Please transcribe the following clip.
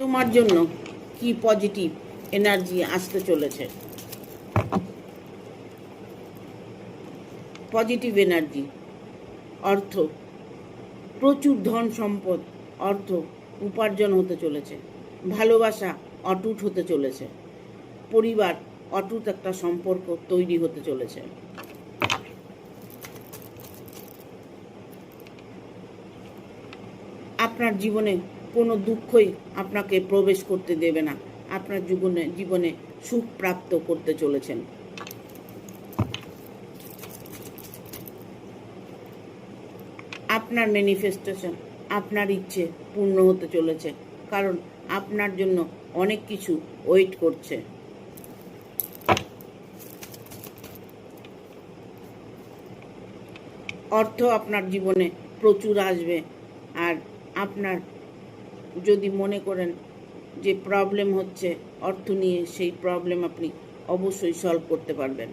তোমার জন্য কি পজিটিভ এনার্জি আসতে চলেছে? পজিটিভ এনার্জি, অর্থ, প্রচুর ধন সম্পদ, অর্থ উপার্জন হতে চলেছে। ভালোবাসা অটুট হতে চলেছে। পরিবার অটুট একটা সম্পর্ক তৈরি হতে চলেছে। আপনার জীবনে কোনো দুঃখই আপনাকে প্রবেশ করতে দেবে না। আপনার জীবনে সুখ প্রাপ্ত করতে চলেছেন। আপনার ম্যানিফেস্টেশন, আপনার ইচ্ছে পূর্ণ হতে চলেছে, কারণ আপনার জন্য অনেক কিছু ওয়েট করছে। অর্থ আপনার জীবনে প্রচুর আসবে। আর আপনার যদি মনে করেন যে প্রবলেম হচ্ছে অর্থ নিয়ে, সেই প্রবলেম আপনি অবশ্যই সলভ করতে পারবেন।